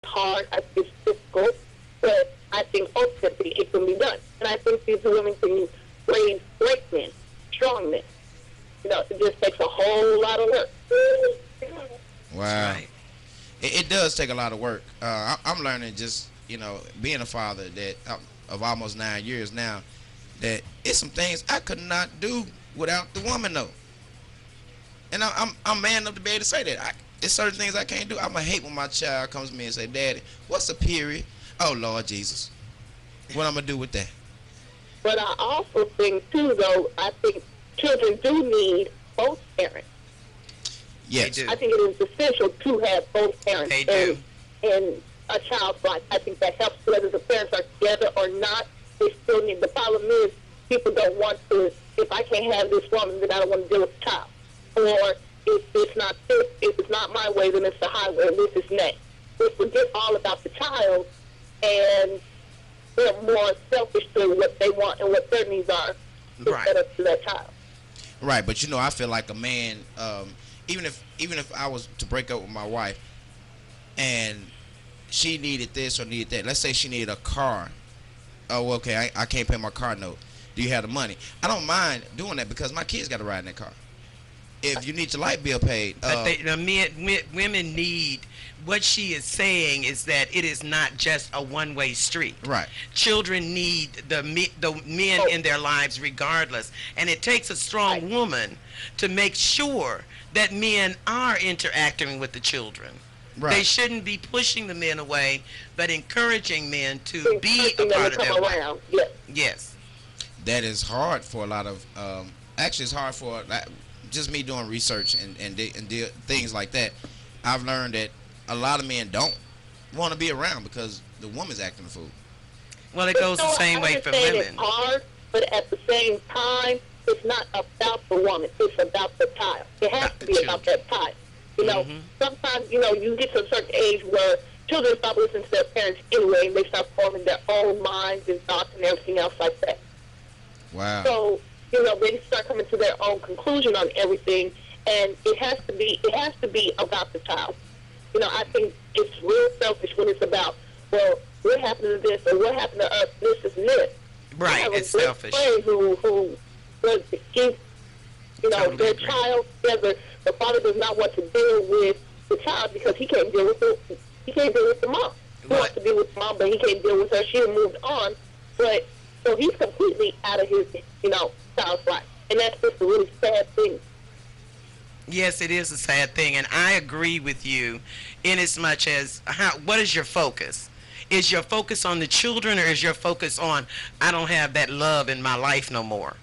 hard. I think it's difficult, but I think ultimately it can be done. And I think these women can raise great men, strong men. It just takes a whole lot of work. Wow. Right. It does take a lot of work. I'm learning just being a father that of almost 9 years now, that it's some things I could not do without the woman though, and I'm man enough to be able to say that. It's certain things I can't do. I'ma hate when my child comes to me and say, "Daddy, what's a period?" Oh Lord Jesus, what I'm gonna do with that? But I also think, too, though, I think children do need both parents. Yes. They do. I think it is essential to have both parents They do. in a child's life. I think that helps whether the parents are together or not. They still need. The problem is people don't want to. If I can't have this woman, then I don't want to deal with the child. Or if it's not this, if it's not my way, then it's the highway, and this is next. We forget all about the child, and they're more selfish to what they want and what their needs are Right. instead of to that child. Right, but I feel like a man. Even if I was to break up with my wife, and she needed this or needed that. Let's say she needed a car. Oh, well, okay, I can't pay my car note. Do you have the money? I don't mind doing that because my kids got to ride in that car. If you need your light bill paid, But women need, what she is saying is that it is not just a one-way street. right, Children need the men in their lives regardless, and it takes a strong woman to make sure that men are interacting with the children. right. They shouldn't be pushing the men away, but encouraging men to be a Encouraging them part to of their come life. around. Yes. Yes. That is hard for a lot of. Actually, it's hard for just me doing research and things like that. I've learned that a lot of men don't want to be around because the woman's acting a fool. Well, it goes the same way for women. women. It's hard, but at the same time, it's not about the woman. It's about the child. It has About to the be about that child. Sometimes, you get to a certain age where children stop listening to their parents anyway, and they start forming their own minds and thoughts and everything else like that. Wow. So, they start coming to their own conclusion on everything, and it has to be about the child. I think it's real selfish when it's about, well, what happened to this or what happened to us, this is this. I Right, have it's a great selfish. friend who was keep, Totally their agree. child together. The father does not want to deal with the child because he can't deal with the mom. He wants to be with the mom, but he can't deal with her. She moved on, but so he's completely out of his child's life, and that's just a really sad thing. Yes, it is a sad thing, and I agree with you in as much as what is your focus? Is your focus on the children, or is your focus on, I don't have that love in my life no more?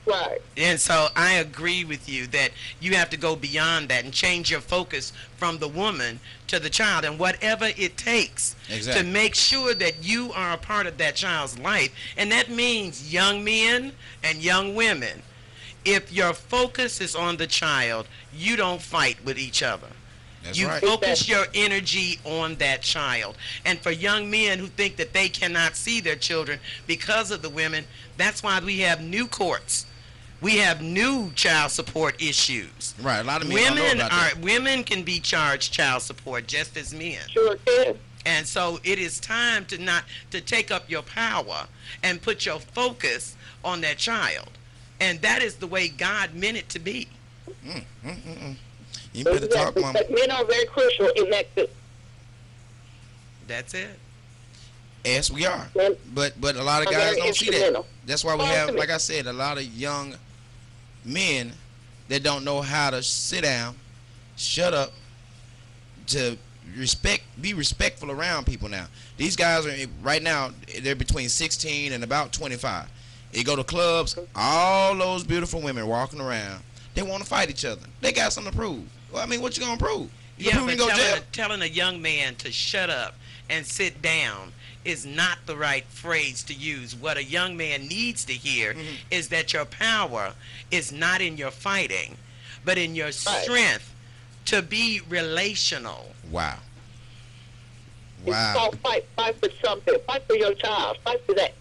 Right. And so I agree with you that you have to go beyond that and change your focus from the woman to the child, and whatever it takes Exactly. to make sure that you are a part of that child's life. And that means young men and young women. If your focus is on the child, you don't fight with each other. That's You right. focus your energy on that child. And for young men who think that they cannot see their children because of the women, that's why we have new courts. We have new child support issues. Right. A lot of men don't know about that. Women can be charged child support just as men. Sure can. And so it is time to take up your power and put your focus on that child. And that is the way God meant it to be. You better talk, Exactly. mama. But men are very crucial in that too. That's it. Yes, we are. Men But a lot of are guys very don't see that. instrumental. That's why we Well, have, to me. like I said, a lot of young men that don't know how to sit down, shut up, to be respectful around people now. These guys are, right now, they're between 16 and about 25. They go to clubs, all those beautiful women walking around, they want to fight each other. They got something to prove. Well, I mean, what you gonna prove? You Yeah, prove you but can go jail? telling a young man to shut up and sit down is not the right phrase to use. What a young man needs to hear is that your power is not in your fighting, but in your strength to be relational. Wow. It's Wow. called fight for something. Fight for your child. Fight for that.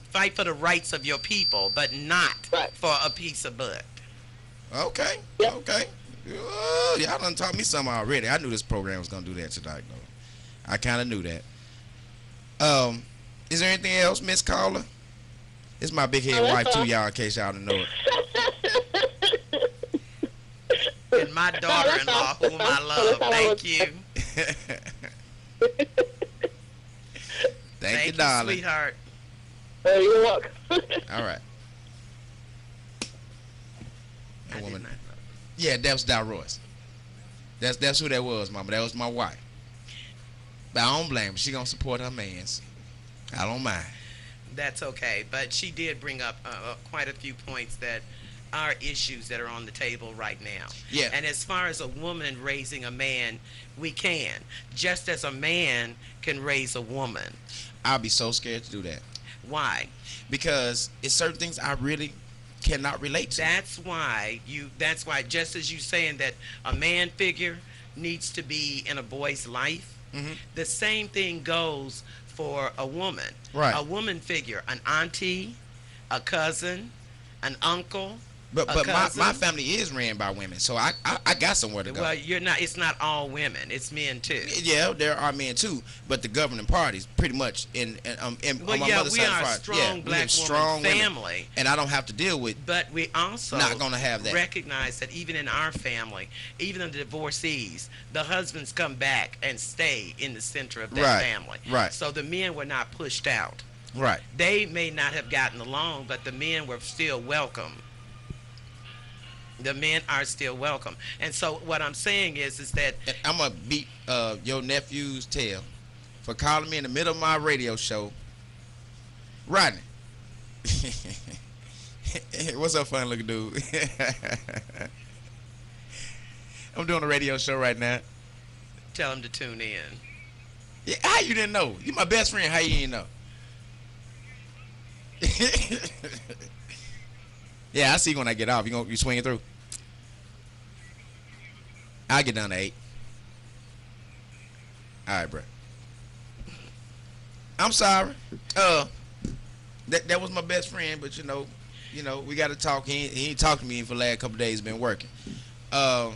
Fight for the rights of your people, but not Right. for a piece of butt. Okay. Yep. Okay. Oh, y'all done taught me something already. I knew this program was gonna do that tonight, though. I kind of knew that. Is there anything else, Miss Caller? It's my big head wife too, y'all, in case y'all don't know it. And my daughter-in-law, whom I love. Thank you. Thank you, darling. Sweetheart. You're welcome. All right. I did Woman. not know. Yeah, that was Dow Royce. That's who that was, Mama. That was my wife. But I don't blame her. She gonna support her mans. I don't mind. That's okay. But she did bring up quite a few points that are issues that are on the table right now. Yeah. And as far as a woman raising a man, we can. Just as a man can raise a woman. I'll be so scared to do that. Why? Because it's certain things I really cannot relate to. That's why just as you saying that a man figure needs to be in a boy's life, the same thing goes for a woman. Right. A woman figure, an auntie, a cousin, an uncle. But my cousin. family is ran by women, so I got somewhere to go. Well, you're not. It's not all women. It's men too. Yeah, there are men too, but the governing parties pretty much in on my mother's we side are a of the strong we black have strong woman women, family, and I don't have to deal with. but we also Not gonna have that. recognize that even in our family, even in the divorcees, the husbands come back and stay in the center of that Right, family. right. So the men were not pushed out. Right. They may not have gotten along, but the men were still welcome. The men are still welcome. And so what I'm saying is that And I'm gonna beat your nephew's tail for calling me in the middle of my radio show. Rodney. What's up, fun looking dude? I'm doing a radio show right now. tell them to tune in. Yeah, how you didn't know? You my best friend. How you didn't know? Yeah, I see you when I get off. You swinging through? I'll get down to 8. All right, bro. I'm sorry. That was my best friend, but you know, we got to talk. He ain't talked to me for the last couple of days. Been working. It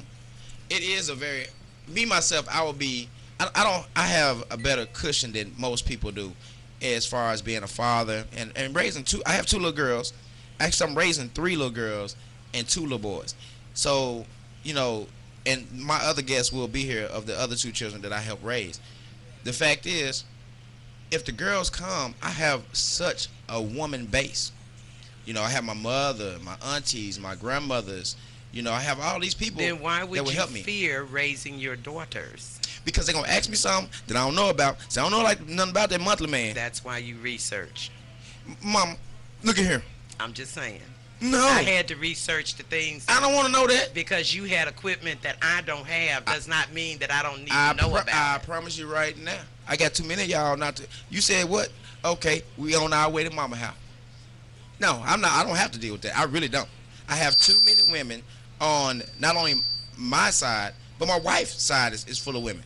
is a very me myself. I have a better cushion than most people do, as far as being a father and raising two. I have 2 little girls. Actually, I'm raising 3 little girls and 2 little boys. So, and my other guests will be here of the other 2 children that I help raise. The fact is, if the girls come, I have such a woman base. I have my mother, my aunties, my grandmothers. I have all these people Then why that would will you help me. fear raising your daughters? Because they're going to ask me something that I don't know about. So I don't know nothing about that monthly man. That's why you research. Mom, look at here. I'm just saying. No. I had to research the things. I don't want to know that. Because you had equipment that I don't have does not mean that I don't need to know about I it. promise you right now. I got too many of y'all not to. You said what? Okay, we on our way to mama house. No, I'm not. I don't have to deal with that. I really don't. I have too many women on not only my side, but my wife's side is full of women.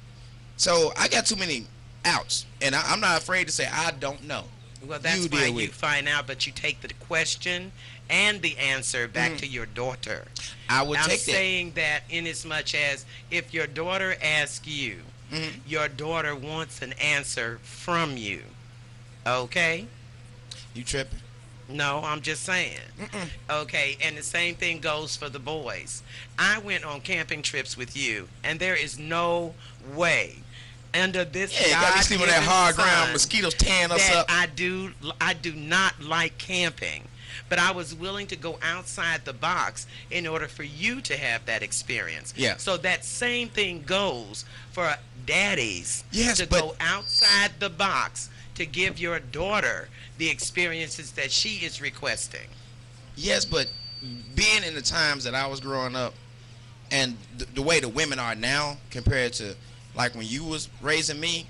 So I got too many outs, and I'm not afraid to say I don't know. Well, that's why you find out, but you take the question and the answer back to your daughter. I would take that. I'm saying that inasmuch as if your daughter asks you, your daughter wants an answer from you. Okay? You tripping? No, I'm just saying. Okay, and the same thing goes for the boys. I went on camping trips with you, and there is no way under this got me sleeping on that hard ground, mosquitoes tearing us up. I do not like camping, but I was willing to go outside the box in order for you to have that experience. Yeah. So that same thing goes for daddies to go outside the box to give your daughter the experiences that she is requesting. Yes, but being in the times that I was growing up and the way the women are now compared to like when you was raising me,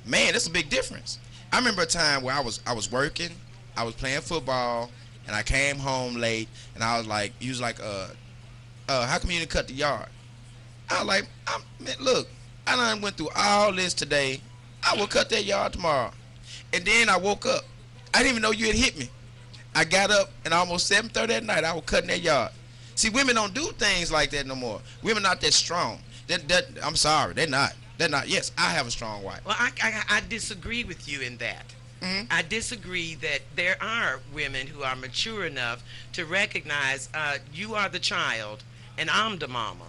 man, that's a big difference. I remember a time where I was working, I was playing football, and I came home late, and I was like, you was like, how come you didn't cut the yard? I was like, man, look, I done went through all this today. I will cut that yard tomorrow. And then I woke up. I didn't even know you had hit me. I got up, and almost 7:30 at night, I was cutting that yard. See, women don't do things like that no more. Women not that strong. I'm sorry, they're not. They're not. Yes, I have a strong wife. Well, I disagree with you in that. I disagree that there are women who are mature enough to recognize you are the child and I'm the mama.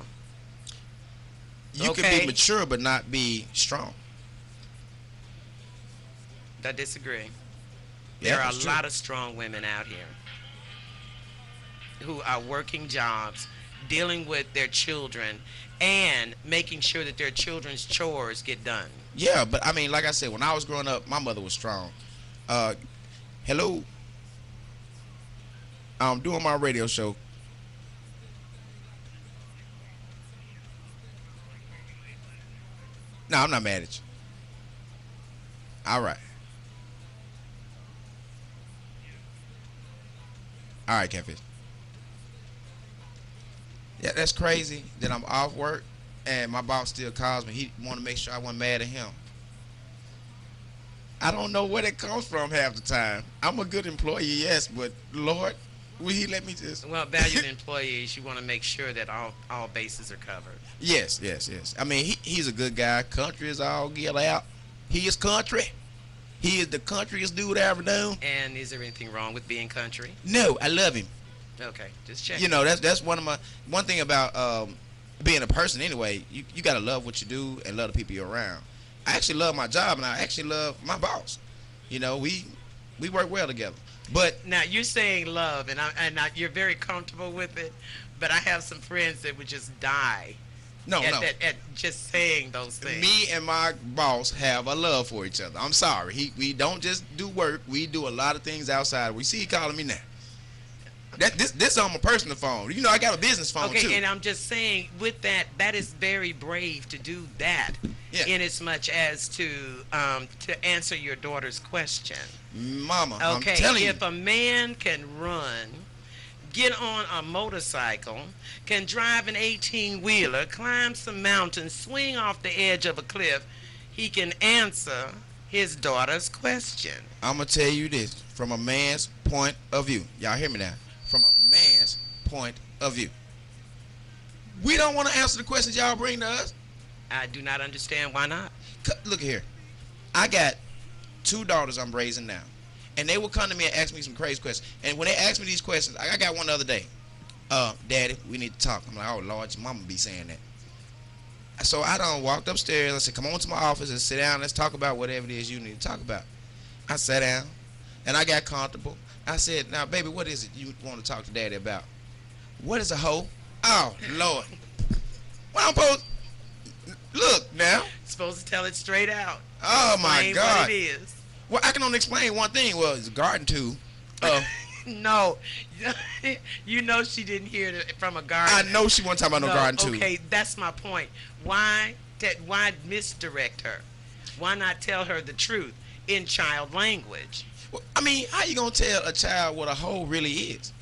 You can be mature but not be strong. I disagree. Yeah, There are a true. lot of strong women out here who are working jobs, dealing with their children, and making sure that their children's chores get done. Yeah, but I mean, like I said, when I was growing up, my mother was strong. Hello. I'm doing my radio show. No, I'm not mad at you. All right. All right, Catfish. Yeah, that's crazy that I'm off work and my boss still calls me. He want to make sure I wasn't mad at him. I don't know where that comes from half the time. I'm a good employee, yes, but Lord, will he let me just... Well, valued employees, you want to make sure that all bases are covered. Yes. I mean, he's a good guy. Country is all get out. He is country. He is the countryest dude I ever known. And is there anything wrong with being country? No, I love him. Okay, just check. You know, that's one thing about being a person anyway. You gotta love what you do and love the people you're around. I actually love my job and I actually love my boss. You know, we work well together. But now you're saying love, and you're very comfortable with it. But I have some friends that would just die at just saying those things. Me and my boss have a love for each other. I'm sorry. We don't just do work. We do a lot of things outside. We see he calling me now. This on my personal phone. You know, I got a business phone too. Okay, and I'm just saying, with that is very brave to do that. Yeah. In as much as to answer your daughter's question. Mama, okay, I'm telling you. If a man can run, get on a motorcycle, can drive an 18-wheeler, climb some mountains, swing off the edge of a cliff, he can answer his daughter's question. I'm going to tell you this from a man's point of view. Y'all hear me now? From a man's point of view. We don't want to answer the questions y'all bring to us. I do not understand why not. Look here. I got 2 daughters I'm raising now. And they will come to me and ask me some crazy questions. And when they ask me these questions, I got one the other day. Daddy, we need to talk. I'm like, oh, Lord, your mama be saying that. So I done walked upstairs. I said, come on to my office and sit down. Let's talk about whatever it is you need to talk about. I sat down, and I got comfortable. I said, now, baby, what is it you want to talk to Daddy about? What is a hoe? Oh, Lord. Well, I'm supposed... Look, now. Supposed to tell it straight out. Oh, my God. What it is. Well, I can only explain one thing. Well, it's a garden tool. No. You know she didn't hear it from a garden. I know she wasn't talking about no garden tool. Okay, that's my point. Why misdirect her? Why not tell her the truth in child language? Well, I mean, how you going to tell a child what a hoe really is?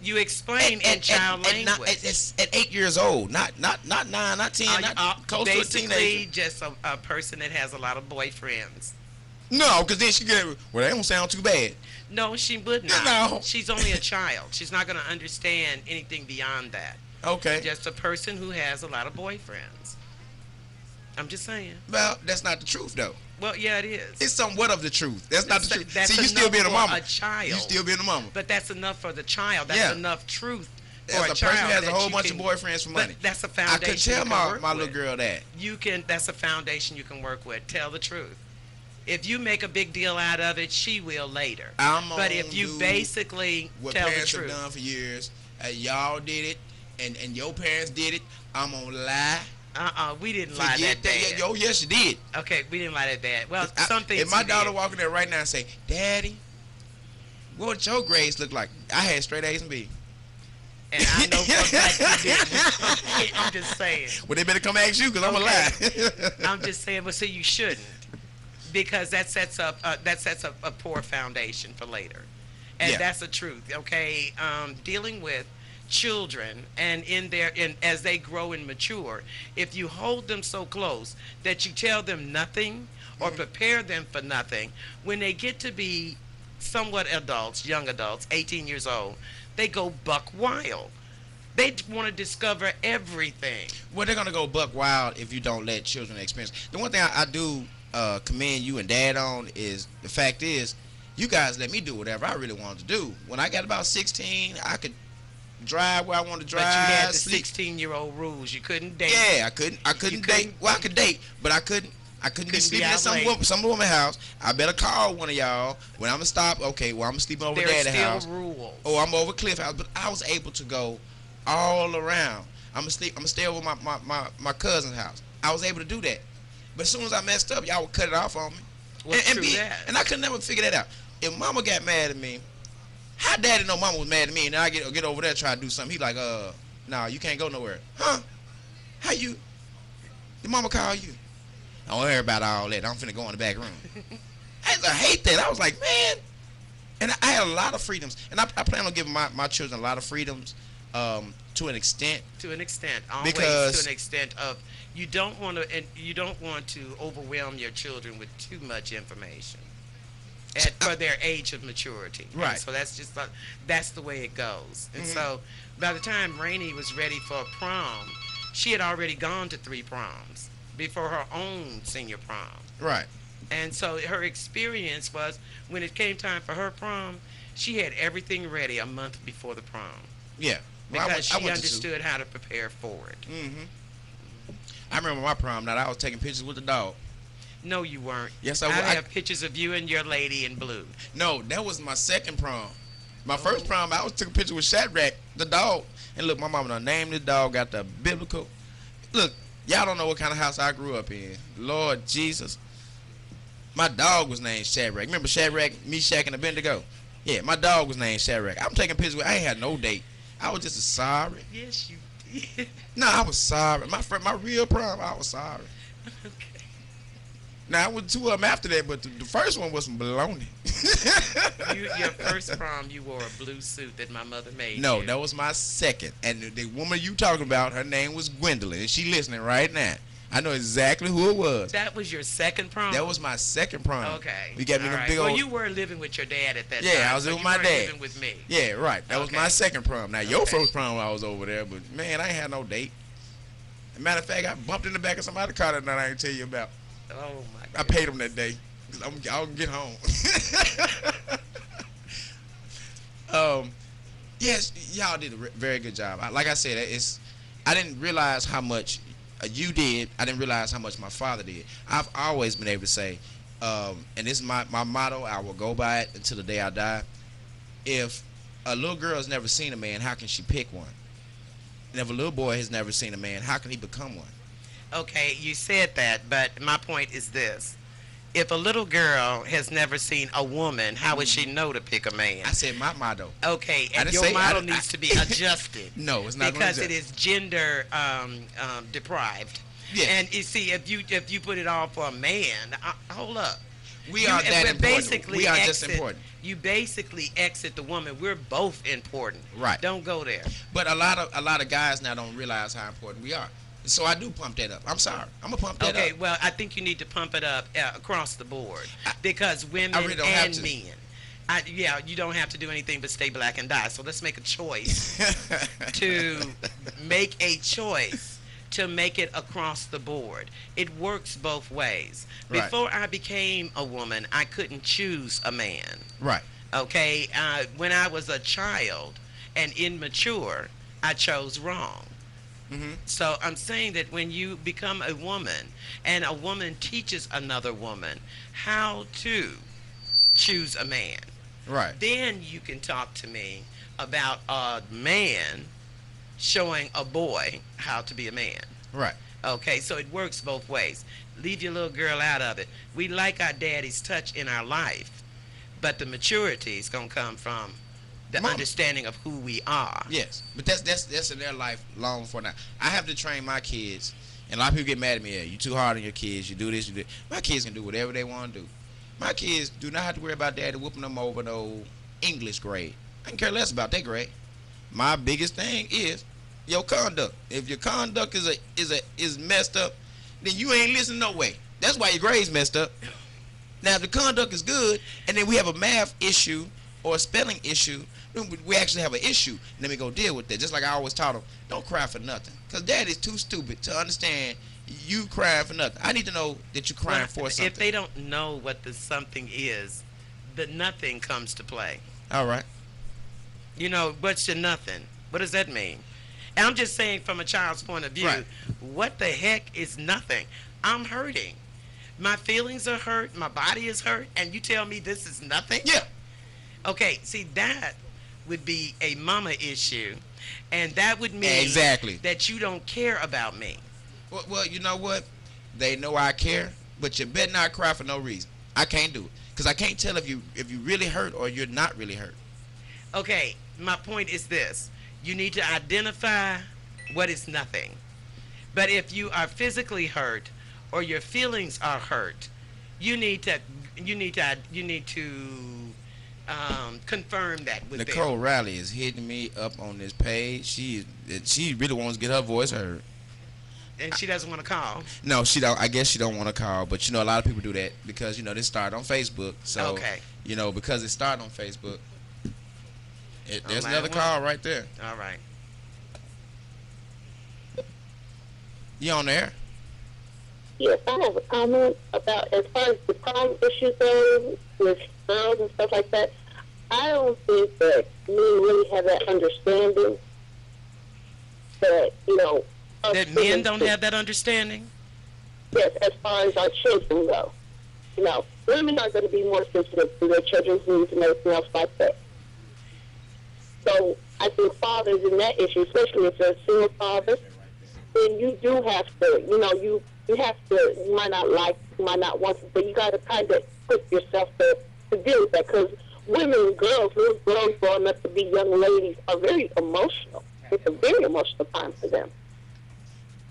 You explain in child language. At 8 years old, not 9, not 10, not close to a teenager. Basically, just a person that has a lot of boyfriends. No, because then she get, well, that don't sound too bad. No, she would not. No. She's only a child. She's not going to understand anything beyond that. Okay. Just a person who has a lot of boyfriends. I'm just saying. Well, that's not the truth, though. Well, yeah, it is. It's somewhat of the truth. That's not the truth. That's See, you still being a mama. A child. You still being a mama. But that's enough for the child. That's enough truth for As a a child. person who has a whole bunch of boyfriends for money. That's a foundation. I could tell my little girl that. That's a foundation you can work with. Tell the truth. If you make a big deal out of it, she will later. But if you basically what tell the parents truth. have done for years, y'all did it, and your parents did it, I'm gonna lie. We didn't lie that bad. Yo, yes, you did. Okay, we didn't lie that bad. Well, some things. If my daughter walking there right now and say, Daddy, what your grades look like? I had straight A's and B's. And I know for a fact you didn't. I'm just saying. Well, they better come ask you because I'm gonna lie. I'm just saying, but so you shouldn't, because that sets up a poor foundation for later, and that's the truth. Okay, dealing with children and as they grow and mature, if you hold them so close that you tell them nothing or prepare them for nothing, when they get to be somewhat adults, young adults, 18 years old, they go buck wild. They want to discover everything. Well, they're gonna go buck wild if you don't let children experience. The one thing I do commend you and Dad on is the fact is, you guys let me do whatever I really wanted to do. When I got about 16, I could drive where I wanted to drive. But you had the sleep. 16-year-old rules. You couldn't date. Yeah, I couldn't date. Well, I could date, but I couldn't be sleeping at some woman's house. I better call one of y'all when I'm gonna stop. Okay, well I'm sleeping over There's Dad's house. still rules. Oh, I'm over Cliff house, but I was able to go all around. I'm gonna stay over my cousin's house. I was able to do that. But as soon as I messed up, y'all would cut it off on me. Well, and I could never figure that out. If Mama got mad at me, how Daddy know Mama was mad at me, and then I get over there and try to do something. He like, nah, you can't go nowhere. Huh? How you? Did Mama call you? I don't worry about all that. I'm finna go in the back room. I hate that. I was like, man. And I had a lot of freedoms, and I plan on giving my children a lot of freedoms, to an extent. To an extent, always because to an extent of you don't want to overwhelm your children with too much information for their age of maturity. Right. And so that's the way it goes. And so by the time Rainey was ready for prom, she had already gone to 3 proms before her own senior prom. Right. And so her experience was when it came time for her prom, she had everything ready a month before the prom. Yeah. Well, Because she understood how to prepare for it. I remember my prom night. I was taking pictures with the dog. No, you weren't. Yes, I have pictures of you and your lady in blue. No, that was my second prom. My first prom, I took a picture with Shadrach, the dog. And look, my mama done named the dog, got the biblical. Look, y'all don't know what kind of house I grew up in. Lord Jesus. My dog was named Shadrach. Remember Shadrach, Meshach, and Abednego? Yeah, my dog was named Shadrach. I'm taking pictures with, I ain't had no date. I was just sorry. Yes, you did. No, I was sorry. My real prom, I was sorry. Okay. Now, I went 2 of them after that, but the first one was some baloney. Your first prom, you wore a blue suit that my mother made. No, you. that was my second. And the woman you talking about, her name was Gwendolyn, and she listening right now. I know exactly who it was. That was your second prom? That was my second prom. Okay. You got me All the right. big old. Well, you were living with your dad at that time. Yeah, I was living with my dad. dad. Living with me. Yeah, right. That was Okay. my second prom. Now, your Okay. first prom, I was over there, but man, I ain't had no date. As a matter of fact, I bumped in the back of somebody's car that night I ain't tell you about. Oh, my God. I paid him that day because I can get home. Yes, y'all did a very good job. Like I said, I didn't realize how much you did. I didn't realize how much my father did. I've always been able to say, and this is my motto, I will go by it until the day I die. If a little girl has never seen a man, how can she pick one? And if a little boy has never seen a man, how can he become one? Okay, you said that, but my point is this. If a little girl has never seen a woman, how would she know to pick a man? I said my motto. Okay, I and didn't your say- model I- needs to be adjusted. No, it's not gonna because it adjust. is gender deprived. Yeah. And you see, if you put it all for a man, hold up. We are that important. Basically We are just important. You basically exit the woman. We're both important. Right. Don't go there. But a lot of guys now don't realize how important we are. So I do pump that up. I'm sorry. I'm gonna pump that up. Okay, well, I think you need to pump it up across the board because women really don't have and to. men. You don't have to do anything but stay black and die. So let's make a choice to make it across the board. It works both ways. Right. Before I became a woman, I couldn't choose a man. Right. Okay, when I was a child and immature, I chose wrong. So I'm saying that when you become a woman and a woman teaches another woman how to choose a man, Right. then you can talk to me about a man showing a boy how to be a man. Right. Okay, so it works both ways. Leave your little girl out of it. We like our daddy's touch in our life, but the maturity is going to come from the Mama. understanding of who we are. Yes, but that's in their life long before now. I have to train my kids, and a lot of people get mad at me. Yeah, you too hard on your kids. You do this, you do. My kids can do whatever they want to do. My kids do not have to worry about daddy whooping them over no English grade. I can care less about their grade. My biggest thing is your conduct. If your conduct is messed up, then you ain't listening no way. That's why your grades messed up. Now if the conduct is good, and then we have a math issue, or a spelling issue, then we actually have an issue. Let me go deal with that. Just like I always taught them, don't cry for nothing. Because dad is too stupid to understand you crying for nothing. I need to know that you're crying for something. If they don't know what the something is, the nothing comes to play. All right. You know, what's your nothing? What does that mean? And I'm just saying from a child's point of view, Right. what the heck is nothing? I'm hurting. My feelings are hurt. My body is hurt. And you tell me this is nothing? Yeah. Okay, see, that would be a mama issue. And that would mean Exactly. that you don't care about me. Well, you know what? They know I care, but you better not cry for no reason. I can't do it. Because I can't tell if you really hurt or you're not really hurt. Okay, my point is this. You need to identify what is nothing. But if you are physically hurt or your feelings are hurt, you need to confirm that with Nicole them. Riley is hitting me up on this page. She really wants to get her voice heard. And she doesn't want to call. No, she don't. I guess she don't want to call, but you know a lot of people do that because you know this started on Facebook. So Okay. you know because it started on Facebook. There's line another one. call right there. All right. You on there? Yes, I have a comment about as far as the crime issues go with girls and stuff like that. I don't think that men really have that understanding that, you know, us That men women don't should- have that understanding? Yes, as far as our children go. You know, women are going to be more sensitive to their children's needs and everything else like that. So I think fathers in that issue, especially if they're a single father, then you do have to, you know, you have to, you might not like, you might not want to, but you got to kind of put yourself to deal with that because women and girls, little girls growing up to be young ladies are very emotional. It's a very emotional time for them.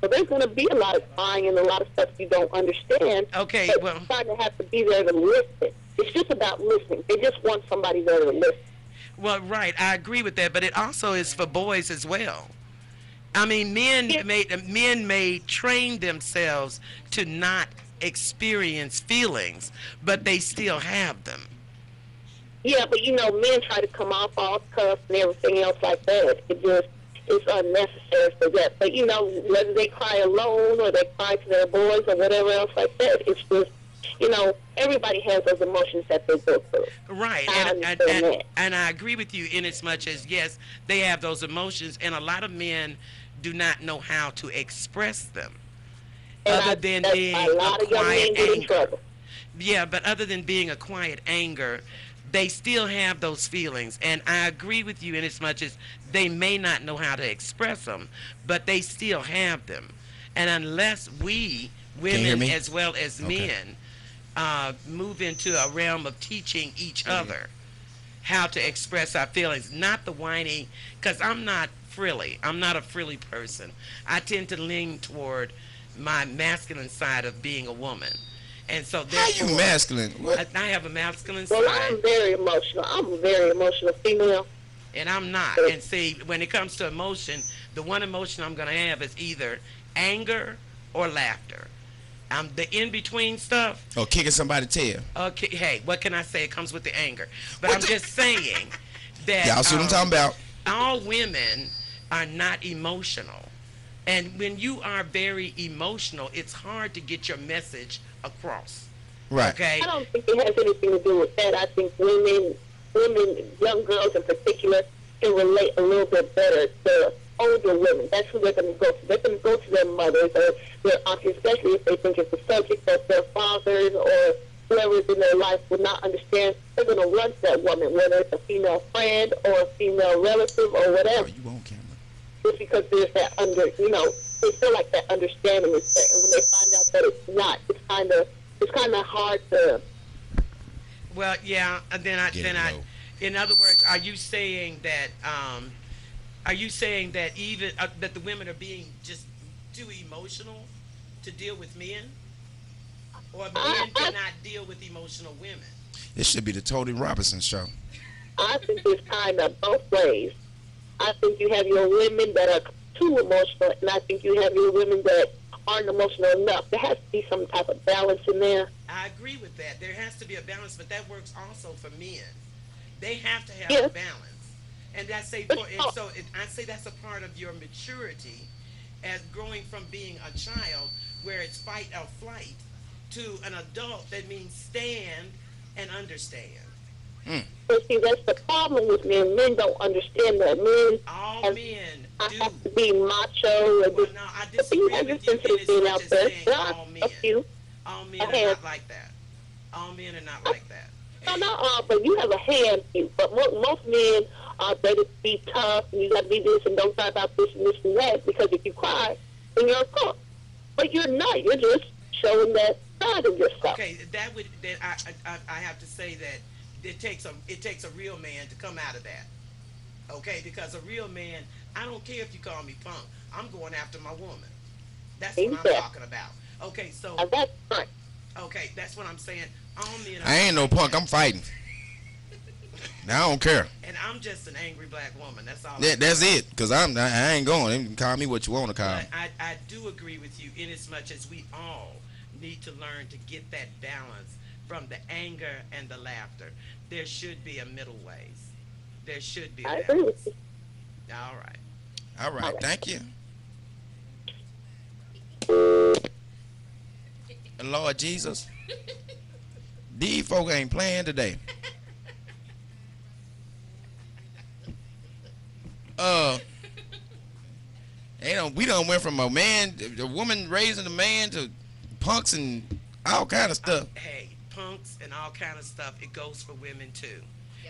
So there's going to be a lot of crying and a lot of stuff you don't understand. Okay, but well- you kind of have to be there to listen. It's just about listening. They just want somebody there to listen. Well, right, I agree with that, but it also is for boys as well. I mean, men may train themselves to not experience feelings, but they still have them. Yeah, but you know, men try to come off all tough and everything else like that. It's unnecessary for that. But you know, whether they cry alone or they cry to their boys or whatever else like that, it's just, you know, everybody has those emotions that they go through. Right, I and understand that. and I agree with you in as much as, yes, they have those emotions, and a lot of men do not know how to express them, And other than that's being a lot a of young men quiet get in anger. trouble. Yeah, but other than being a quiet anger, they still have those feelings, and I agree with you in as much as they may not know how to express them, but they still have them. And unless we, you hear women me? as well as Okay. men, move into a realm of teaching each other how to express our feelings, not the whiny, because I'm not frilly. I'm not a frilly person. I tend to lean toward my masculine side of being a woman. And so How therefore, you masculine? What? I have a masculine Well, side, I'm very emotional. I'm a very emotional female. and I'm not. And see, when it comes to emotion, the one emotion I'm going to have is either anger or laughter. The in-between stuff, Or kicking somebody's tail? okay, hey, what can I say? It comes with the anger. But What I'm the- just saying that Y'all see what I'm talking about? all women are not emotional. And when you are very emotional, it's hard to get your message across. Right. Okay? I don't think it has anything to do with that. I think women, young girls in particular, can relate a little bit better to older women. That's who they're going to go to. They're going to go to their mothers or their aunties, especially if they think it's a subject that their fathers or whoever is in their life would not understand. They're going to run to that woman, whether it's a female friend or a female relative or Oh, whatever. you on camera? Just because there's that they feel like that understanding is there. And when they find out that it's not, it's kind of hard to. Well, yeah, and then Get it low. in other words, are you saying that even that the women are being just too emotional to deal with men, or men cannot deal with emotional women? This should be the Tony Robinson show. I think it's kind of both ways. I think you have your women that are too emotional, and I think you have your women that aren't emotional enough. There has to be some type of balance in there. I agree with that. There has to be a balance, but that works also for men. They have to have Yes. a balance. And that's a I say that's a part of your maturity as growing from being a child where it's fight or flight to an adult that means stand and understand. Mm. But see, that's the problem with men. Men don't understand that. Men All have, men I do. have to be macho and Well, just. no, I But you disagree have with your you in sensitive as being much out as there. saying There are all men. a few. All men A are hand. not like that. All men are not like that. No, not all, but you have a handful. But most men are better to be tough, and you got to be this, and don't cry about this and this and that, because if you cry, then you're a cook. But you're not. You're just showing that side of yourself. Okay, I have to say that it takes a real man to come out of that. Okay, because a real man, I don't care if you call me punk. I'm going after my woman. That's what I'm Exactly. talking about. Okay, so And that's fine. okay, that's what I'm saying. All men are I ain't no like punk. that. I'm fighting. Now I don't care. And I'm just an angry black woman. That's all. That's it. Cause I ain't going. You can call me what you want to call me. But I do agree with you in as much as we all need to learn to get that balance from the anger and the laughter. There should be a middle ways. There should be a I balance. agree with you. All right. All right. Thank you. Lord Jesus, these folk ain't playing today. We done went from a woman raising a man to punks and all kind of stuff. Hey, punks and all kind of stuff, it goes for women too.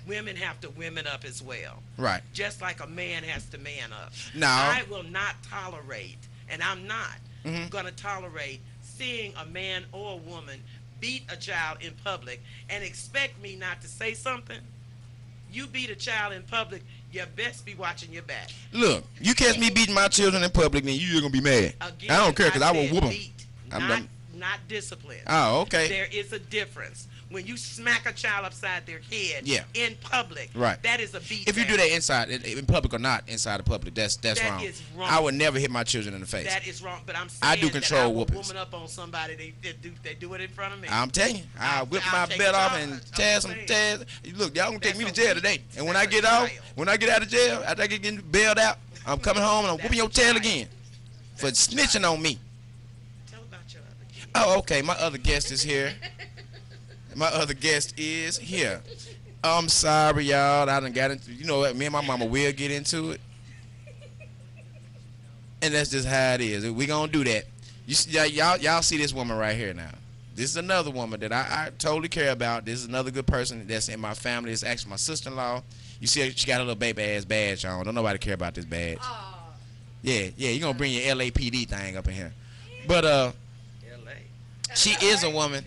Women have to women up as well. Right. Just like a man has to man up. No. I will not tolerate, and I'm not Mhm. going to tolerate seeing a man or a woman beat a child in public and expect me not to say something. You beat a child in public, you best be watching your back. Look, you catch me beating my children in public, then you're gonna be mad. Again, I don't care because I will said whoop them. beat, I'm not discipline. Oh, okay. There is a difference. When you smack a child upside their head Yeah. in public, Right. that is a beat. If you do that inside, in public or not inside of public, that's That wrong. is wrong. I would never hit my children in the face. That is wrong. But I'm saying I do that control I will whoopings. woman up on somebody. They do it in front of me. I'm telling you, I'll whip I'll my take belt a off charge. and I'm tear some saying. tears. Look, y'all gonna take That's me to a jail beat. today. And when That's I a get out, child. when I get out of jail, after I get getting bailed out, I'm coming home and I'm whooping your That's a tail child. again for That's a snitching on me. Tell about your other kid. Oh, okay. My other guest is here. My other guest is here. I'm sorry, y'all. I done got into. You know what? Me and my mama will get into it, and that's just how it is. We gonna do that. You see, y'all see this woman right here now. This is another woman that I totally care about. This is another good person that's in my family. It's actually my sister-in-law. You see, she got a little baby ass badge on. Don't nobody care about this badge. Aw. Yeah. You gonna bring your LAPD thing up in here, but L.A. she is a woman.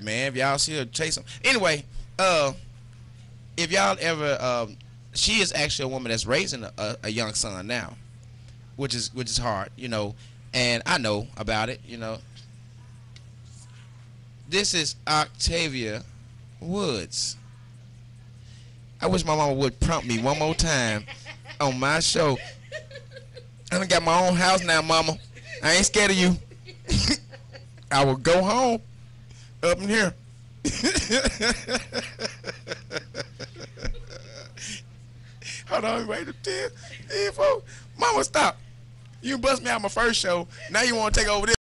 Man, if y'all see her chase him. Anyway, if y'all ever, she is actually a woman that's raising a young son now, which is hard, you know, and I know about it, you know. This is Octavia Woods. I wish my mama would prompt me one more time on my show. I done got my own house now, mama. I ain't scared of you. I will go home. Up in here. Hold on, wait a 10, 4. Mama, stop. You bust me out my first show. Now you want to take over this.